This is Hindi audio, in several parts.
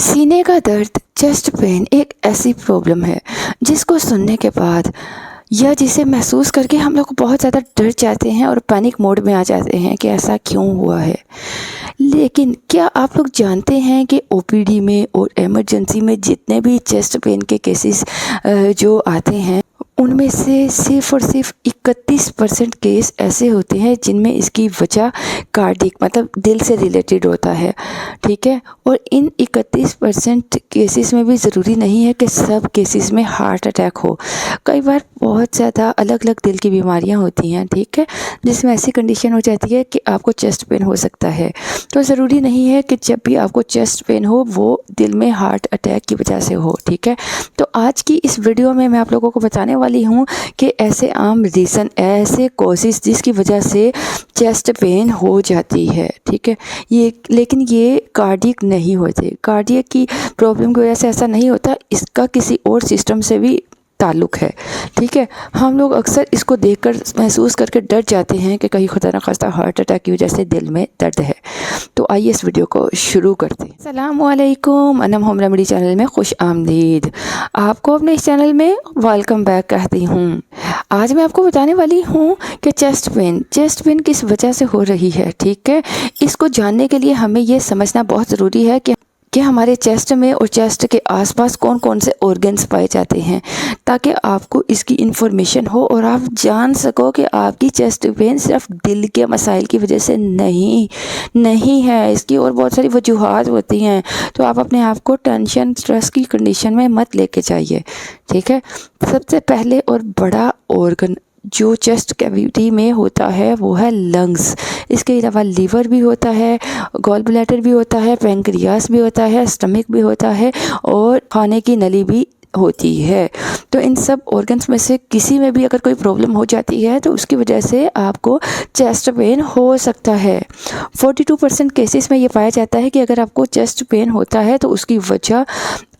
सीने का दर्द, चेस्ट पेन एक ऐसी प्रॉब्लम है जिसको सुनने के बाद या जिसे महसूस करके हम लोग बहुत ज़्यादा डर जाते हैं और पैनिक मोड में आ जाते हैं कि ऐसा क्यों हुआ है। लेकिन क्या आप लोग जानते हैं कि ओपीडी में और इमरजेंसी में जितने भी चेस्ट पेन के केसेस जो आते हैं उनमें से सिर्फ और सिर्फ 31% केस ऐसे होते हैं जिनमें इसकी वजह कार्डिक मतलब दिल से रिलेटेड होता है। ठीक है, और इन 31% केसेस में भी ज़रूरी नहीं है कि सब केसेस में हार्ट अटैक हो। कई बार बहुत ज़्यादा अलग अलग दिल की बीमारियां होती हैं, ठीक है, जिसमें ऐसी कंडीशन हो जाती है कि आपको चेस्ट पेन हो सकता है। तो ज़रूरी नहीं है कि जब भी आपको चेस्ट पेन हो वो दिल में हार्ट अटैक की वजह से हो। ठीक है, तो आज की इस वीडियो में मैं आप लोगों को बताने वाली हूँ कि ऐसे आम रीज़न, ऐसे कॉजेज़ जिसकी वजह से चेस्ट पेन हो जाती है। ठीक है, लेकिन ये कार्डियक नहीं होते। कार्डियक की प्रॉब्लम की वजह से ऐसा नहीं होता, इसका किसी और सिस्टम से भी ताल्लुक़ है। ठीक है, हम लोग अक्सर इसको देखकर महसूस करके डर जाते हैं कि कहीं खुदा न खास्ता हार्ट अटैक की वजह से दिल में दर्द है। तो आइए इस वीडियो को शुरू करते हैं। अस्सलामुअलैकुम, अनम होम रेमेडी चैनल में खुश आमदीद। आपको अपने इस चैनल में वेलकम बैक कहती हूँ। आज मैं आपको बताने वाली हूँ कि चेस्ट पेन किस वजह से हो रही है। ठीक है, इसको जानने के लिए हमें ये समझना बहुत ज़रूरी है कि हमारे चेस्ट में और चेस्ट के आसपास कौन कौन से ऑर्गन्स पाए जाते हैं, ताकि आपको इसकी इन्फॉर्मेशन हो और आप जान सको कि आपकी चेस्ट पेन सिर्फ दिल के मसाइल की वजह से नहीं है। इसकी और बहुत सारी वजूहात होती हैं, तो आप अपने आप को टेंशन स्ट्रेस की कंडीशन में मत लेके जाइए। ठीक है, सबसे पहले और बड़ा ऑर्गन जो चेस्ट कैविटी में होता है वो है लंग्स। इसके अलावा लीवर भी होता है, गॉल ब्लैडर भी होता है, पैंक्रियास भी होता है, स्टमक भी होता है और खाने की नली भी होती है। तो इन सब ऑर्गन्स में से किसी में भी अगर कोई प्रॉब्लम हो जाती है तो उसकी वजह से आपको चेस्ट पेन हो सकता है। 42% केसेस में ये पाया जाता है कि अगर आपको चेस्ट पेन होता है तो उसकी वजह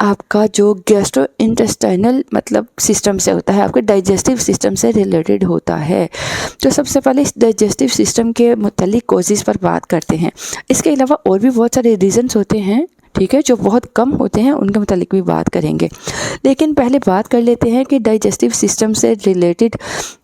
आपका जो गैस्ट्रो इंटेस्टाइनल मतलब सिस्टम से होता है, आपके डाइजेस्टिव सिस्टम से रिलेटेड होता है। तो सबसे पहले इस डाइजेस्टिव सिस्टम के मुतालिक कॉजेज़ पर बात करते हैं। इसके अलावा और भी बहुत सारे रीज़न्स होते हैं, ठीक है, जो बहुत कम होते हैं, उनके मुतालिक भी बात करेंगे। लेकिन पहले बात कर लेते हैं कि डाइजेस्टिव सिस्टम से रिलेटेड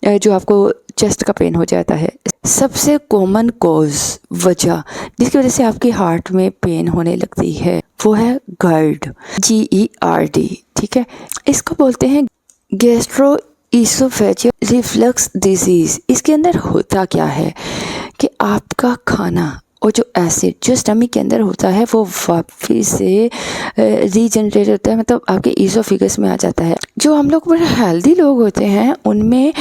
जो आपको चेस्ट का पेन हो जाता है, सबसे कॉमन कॉज वजह जिसकी वजह से आपके हार्ट में पेन होने लगती है वो है GERD, GERD। ठीक है, इसको बोलते हैं गैस्ट्रो ईसोफेजियल रिफ्लक्स डिजीज़। इसके अंदर होता क्या है कि आपका खाना और जो एसिड जो स्टमक के अंदर होता है वो वापस से रीजनरेट होता है, मतलब आपके ईसोफिगस में आ जाता है। जो हम लोग बड़े हेल्दी लोग होते हैं उनमें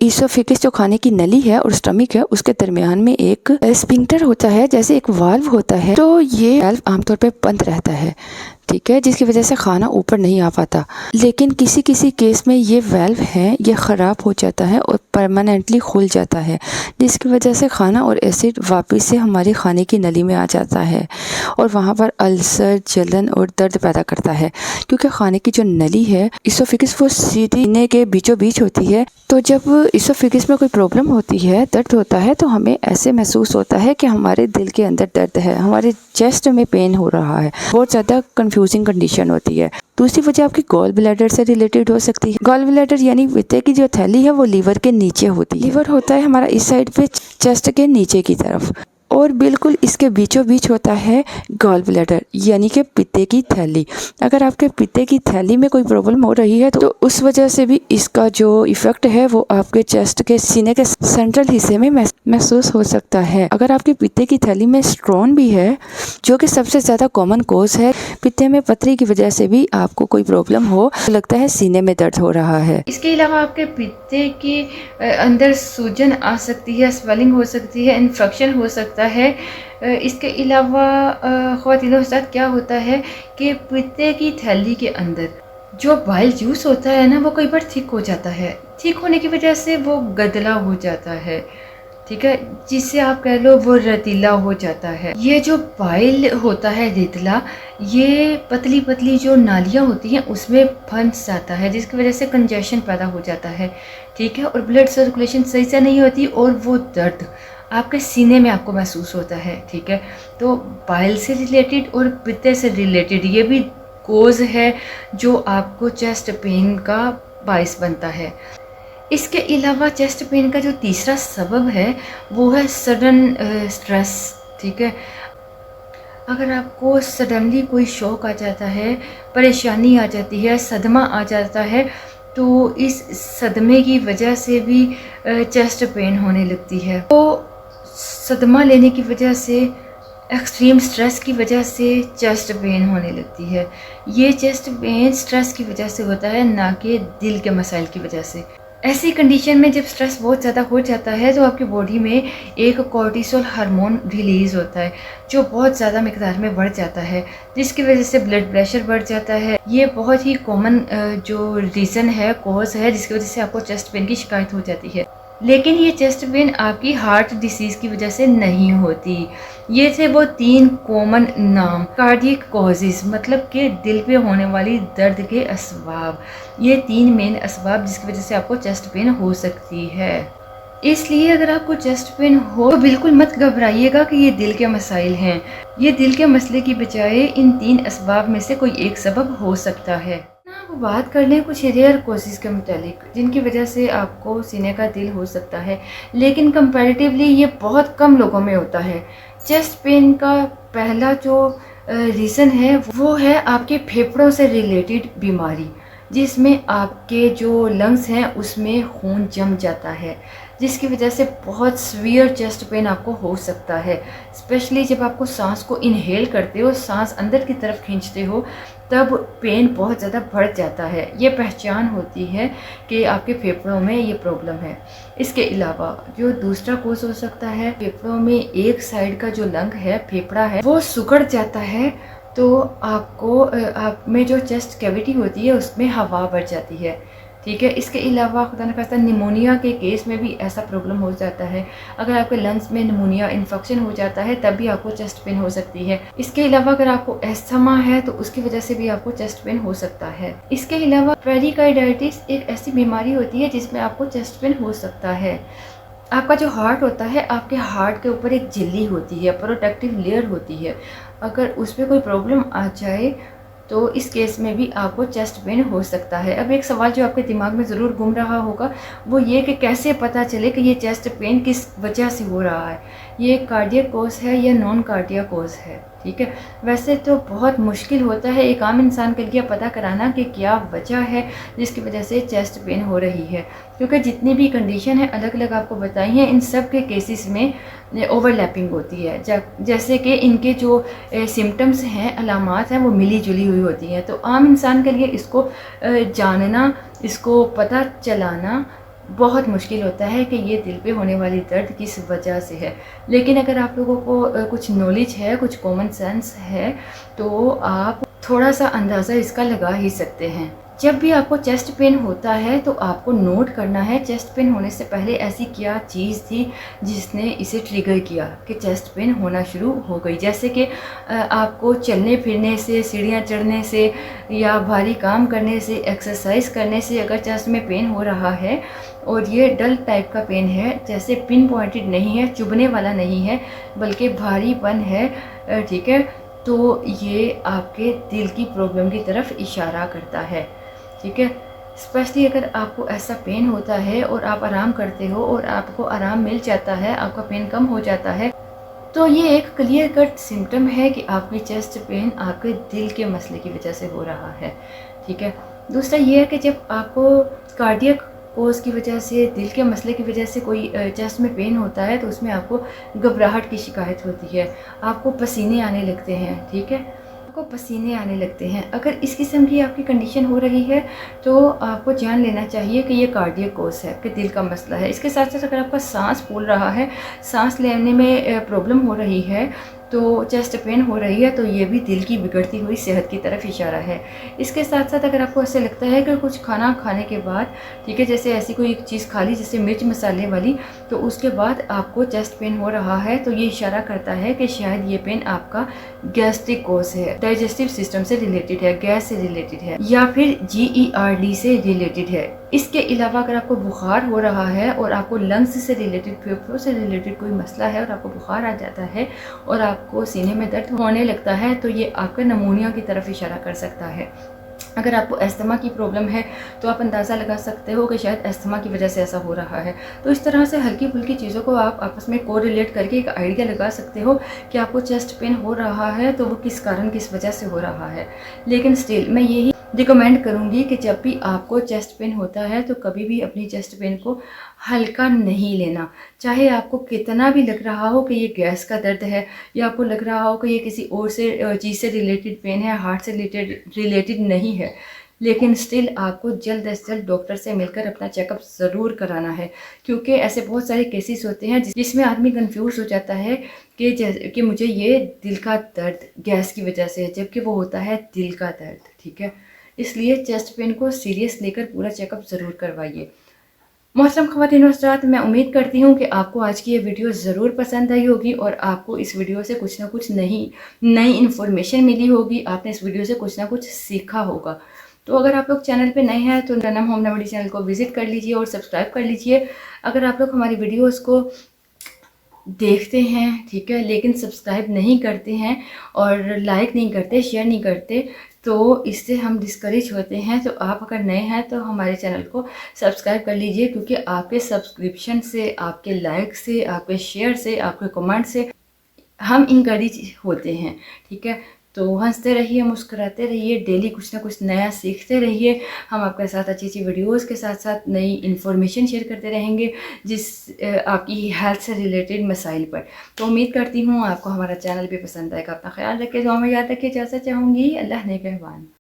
ईसोफिगस जो खाने की नली है और स्टमक है उसके दरमियान में एक स्फिंक्टर होता है, जैसे एक वाल्व होता है। तो ये वाल्व आमतौर पे बंद रहता है, ठीक है, जिसकी वजह से खाना ऊपर नहीं आ पाता। लेकिन किसी किसी केस में ये वाल्व है ये ख़राब हो जाता है और परमानेंटली खुल जाता है, जिसकी वजह से खाना और एसिड वापस से हमारी खाने की नली में आ जाता है और वहाँ पर अल्सर, जलन और दर्द पैदा करता है। क्योंकि खाने की जो नली है ईसोफिगस वो सीने के बीचों बीच होती है। तो जब ईसोफिगस में कोई प्रॉब्लम होती है, दर्द होता है, तो हमें ऐसे महसूस होता है कि हमारे दिल के अंदर दर्द है, हमारे चेस्ट में पेन हो रहा है। बहुत ज़्यादा कंफ्यूजिंग कंडीशन होती है। दूसरी वजह आपकी गॉल ब्लैडर से रिलेटेड हो सकती है। गॉल ब्लैडर यानी पित्त की जो थैली है वो लीवर के नीचे होती है। लीवर होता है हमारा इस साइड पे चेस्ट के नीचे की तरफ और बिल्कुल इसके बीचों बीच होता है गॉल ब्लैडर यानी कि पित्ते की थैली। अगर आपके पित्ते की थैली में कोई प्रॉब्लम हो रही है तो उस वजह से भी इसका जो इफ़ेक्ट है वो आपके चेस्ट के सीने के सेंट्रल हिस्से में महसूस हो सकता है। अगर आपके पित्ते की थैली में स्टोन भी है, जो कि सबसे ज़्यादा कॉमन कोज है, पित्ते में पथरी की वजह से भी आपको कोई प्रॉब्लम हो तो लगता है सीने में दर्द हो रहा है। इसके अलावा आपके पित्ते के अंदर सूजन आ सकती है, स्वेलिंग हो सकती है, इन्फेक्शन हो सकता है। इसके अलावा ख़वातीन के साथ क्या होता है कि पित्ते की थैली के अंदर जो बाइल जूस होता है ना वो कई बार थिक हो जाता है। थिक होने की वजह से वो गदला हो जाता है, ठीक है, जिससे आप कह लो वो रतीला हो जाता है। ये जो बाइल होता है रेतला, ये पतली पतली जो नालियाँ होती हैं उसमें फंस जाता है, जिसकी वजह से कंजेशन पैदा हो जाता है, ठीक है, और ब्लड सर्कुलेशन सही से नहीं होती और वो दर्द आपके सीने में आपको महसूस होता है, ठीक है। तो बाइल से रिलेटेड और पित्ते से रिलेटेड ये भी कोज़ है जो आपको चेस्ट पेन का बाइस बनता है। इसके अलावा चेस्ट पेन का जो तीसरा सबब है वो है सडन स्ट्रेस, ठीक है। अगर आपको सडनली कोई शॉक आ जाता है, परेशानी आ जाती है, सदमा आ जाता है, तो इस सदमे की वजह से भी चेस्ट पेन होने लगती है। तो सदमा लेने की वजह से, एक्सट्रीम स्ट्रेस की वजह से चेस्ट पेन होने लगती है। ये चेस्ट पेन स्ट्रेस की वजह से होता है, ना कि दिल के मसाइल की वजह से। ऐसी कंडीशन में जब स्ट्रेस बहुत ज़्यादा हो जाता है तो आपकी बॉडी में एक कॉर्टिसोल हार्मोन रिलीज़ होता है जो बहुत ज़्यादा मिकदार में बढ़ जाता है, जिसकी वजह से ब्लड प्रेशर बढ़ जाता है। ये बहुत ही कॉमन जो रीज़न है, कॉज है, जिसकी वजह से आपको चेस्ट पेन की शिकायत हो जाती है। लेकिन ये चेस्ट पेन आपकी हार्ट डिसीज़ की वजह से नहीं होती। ये थे वो 3 कॉमन नाम, कार्डियक कॉजेज़, मतलब कि दिल पे होने वाली दर्द के असबाब। ये 3 मेन असबाब जिसकी वजह से आपको चेस्ट पेन हो सकती है। इसलिए अगर आपको चेस्ट पेन हो तो बिल्कुल मत घबराइएगा कि ये दिल के मसाइल हैं। ये दिल के मसले की बजाय इन 3 असबाब में से कोई एक सबब हो सकता है। अब बात कर लें कुछ रेयर कोशिश के मुतालिक जिनकी वजह से आपको सीने का दिल हो सकता है, लेकिन कंपैरेटिवली ये बहुत कम लोगों में होता है। चेस्ट पेन का पहला जो रीज़न है वो है आपके फेफड़ों से रिलेटेड बीमारी, जिसमें आपके जो लंग्स हैं उसमें खून जम जाता है, जिसकी वजह से बहुत सीवियर चेस्ट पेन आपको हो सकता है। स्पेशली जब आपको सांस को इनहेल करते हो, सांस अंदर की तरफ खींचते हो, तब पेन बहुत ज़्यादा बढ़ जाता है। ये पहचान होती है कि आपके फेफड़ों में ये प्रॉब्लम है। इसके अलावा जो दूसरा कोज हो सकता है, फेफड़ों में एक साइड का जो लंग है, फेफड़ा है, वो सिकुड़ जाता है, तो आपको आप में जो चेस्ट कैविटी होती है उसमें हवा बढ़ जाती है, ठीक है। इसके अलावा खुदा न खास्ता निमोनिया के केस में भी ऐसा प्रॉब्लम हो जाता है। अगर आपके लंग्स में निमोनिया इन्फेक्शन हो जाता है तब भी आपको चेस्ट पेन हो सकती है। इसके अलावा अगर आपको एस्थमा है तो उसकी वजह से भी आपको चेस्ट पेन हो सकता है। इसके अलावा पेरिकार्डाइटिस एक ऐसी बीमारी होती है जिसमें आपको चेस्ट पेन हो सकता है। आपका जो हार्ट होता है, आपके हार्ट के ऊपर एक झिल्ली होती है, प्रोटेक्टिव लेयर होती है। अगर उसमें कोई प्रॉब्लम आ जाए तो इस केस में भी आपको चेस्ट पेन हो सकता है। अब एक सवाल जो आपके दिमाग में ज़रूर घूम रहा होगा वो ये कि कैसे पता चले कि ये चेस्ट पेन किस वजह से हो रहा है, ये कार्डियक कोज है या नॉन कार्डियक कोज है, ठीक है। वैसे तो बहुत मुश्किल होता है एक आम इंसान के लिए पता कराना कि क्या वजह है जिसकी वजह से चेस्ट पेन हो रही है, क्योंकि जितनी भी कंडीशन है अलग अलग आपको बताई हैं, इन सब के केसेस में ओवरलैपिंग होती है। जैसे कि इनके जो सिम्टम्स हैं, अलामात हैं, वो मिली जुली हुई होती हैं। तो आम इंसान के लिए इसको जानना, इसको पता चलाना बहुत मुश्किल होता है कि ये दिल पे होने वाली दर्द किस वजह से है। लेकिन अगर आप लोगों को कुछ नॉलेज है, कुछ कॉमन सेंस है, तो आप थोड़ा सा अंदाज़ा इसका लगा ही सकते हैं। जब भी आपको चेस्ट पेन होता है तो आपको नोट करना है चेस्ट पेन होने से पहले ऐसी क्या चीज़ थी जिसने इसे ट्रिगर किया कि चेस्ट पेन होना शुरू हो गई। जैसे कि आपको चलने फिरने से, सीढ़ियाँ चढ़ने से या भारी काम करने से, एक्सरसाइज करने से अगर चेस्ट में पेन हो रहा है और ये डल टाइप का पेन है, जैसे पिन पॉइंटेड नहीं है, चुभने वाला नहीं है, बल्कि भारीपन है, ठीक है, तो ये आपके दिल की प्रॉब्लम की तरफ इशारा करता है, ठीक है। स्पेशली अगर आपको ऐसा पेन होता है और आप आराम करते हो और आपको आराम मिल जाता है, आपका पेन कम हो जाता है, तो ये एक क्लियर कट सिम्टम है कि आपकी चेस्ट पेन आपके दिल के मसले की वजह से हो रहा है, ठीक है। दूसरा ये है कि जब आपको कार्डियक कोज की वजह से, दिल के मसले की वजह से कोई चेस्ट में पेन होता है तो उसमें आपको घबराहट की शिकायत होती है, आपको पसीने आने लगते हैं, ठीक है, आपको पसीने आने लगते हैं। अगर इस किस्म की आपकी कंडीशन हो रही है तो आपको जान लेना चाहिए कि ये कार्डियक कोज है, कि दिल का मसला है। इसके साथ साथ अगर आपका सांस फूल रहा है, सांस लेने में प्रॉब्लम हो रही है, तो चेस्ट पेन हो रही है, तो ये भी दिल की बिगड़ती हुई सेहत की तरफ इशारा है। इसके साथ साथ अगर आपको ऐसे लगता है कि कुछ खाना खाने के बाद, ठीक है, जैसे ऐसी कोई एक चीज़ खा ली जैसे मिर्च मसाले वाली, तो उसके बाद आपको चेस्ट पेन हो रहा है, तो ये इशारा करता है कि शायद ये पेन आपका गैस्ट्रिक कोज है, डाइजेस्टिव सिस्टम से रिलेटेड है, गैस से रिलेटेड है, या फिर GERD से रिलेटेड है। इसके अलावा अगर आपको बुखार हो रहा है और आपको लंग्स से रिलेटेड, फेफड़ों से रिलेटेड कोई मसला है और आपको बुखार आ जाता है और आपको सीने में दर्द होने लगता है, तो ये आपका नमूनिया की तरफ इशारा कर सकता है। अगर आपको अस्थमा की प्रॉब्लम है तो आप अंदाज़ा लगा सकते हो कि शायद अस्थमा की वजह से ऐसा हो रहा है। तो इस तरह से हल्की फुल्की चीज़ों को आप आपस में कोरिलेट करके एक आइडिया लगा सकते हो कि आपको चेस्ट पेन हो रहा है तो वो किस कारण, किस वजह से हो रहा है। लेकिन स्टिल मैं यही रिकमेंड करूँगी कि जब भी आपको चेस्ट पेन होता है तो कभी भी अपनी चेस्ट पेन को हल्का नहीं लेना। चाहे आपको कितना भी लग रहा हो कि ये गैस का दर्द है, या आपको लग रहा हो कि ये किसी और से चीज़ से रिलेटेड पेन है, हार्ट से रिलेटेड नहीं है, लेकिन स्टिल आपको जल्द से जल्द डॉक्टर से मिलकर अपना चेकअप ज़रूर कराना है। क्योंकि ऐसे बहुत सारे केसेस होते हैं जिसमें आदमी कंफ्यूज हो जाता है कि मुझे ये दिल का दर्द गैस की वजह से है, जबकि वो होता है दिल का दर्द। ठीक है, इसलिए चेस्ट पेन को सीरियस लेकर पूरा चेकअप ज़रूर करवाइए। मोहतरम ख़वातीन और हज़रात, मैं उम्मीद करती हूँ कि आपको आज की ये वीडियो ज़रूर पसंद आई होगी और आपको इस वीडियो से कुछ ना कुछ नई इन्फॉर्मेशन मिली होगी। आपने इस वीडियो से कुछ ना कुछ सीखा होगा। तो अगर आप लोग चैनल पे नए हैं तो जन्नम होम रेमेडी चैनल को विज़िट कर लीजिए और सब्सक्राइब कर लीजिए। अगर आप लोग हमारी वीडियोज़ को देखते हैं, ठीक है, लेकिन सब्सक्राइब नहीं करते हैं और लाइक नहीं करते, शेयर नहीं करते, तो इससे हम डिस्करेज होते हैं। तो आप अगर नए हैं तो हमारे चैनल को सब्सक्राइब कर लीजिए, क्योंकि आपके सब्सक्रिप्शन से, आपके लाइक से, आपके शेयर से, आपके कमेंट से हम इनकरेज होते हैं। ठीक है, तो हंसते रहिए, मुस्कुराते रहिए, डेली कुछ ना कुछ नया सीखते रहिए। हम आपके साथ अच्छी अच्छी वीडियोस के साथ साथ नई इन्फॉर्मेशन शेयर करते रहेंगे आपकी हेल्थ से रिलेटेड मसाइल पर। तो उम्मीद करती हूँ आपको हमारा चैनल भी पसंद आएगा। अपना ख्याल रखिए, दुआ में याद रखिए। इजाज़त चाहूँगी। अल्लाह नेगहबान।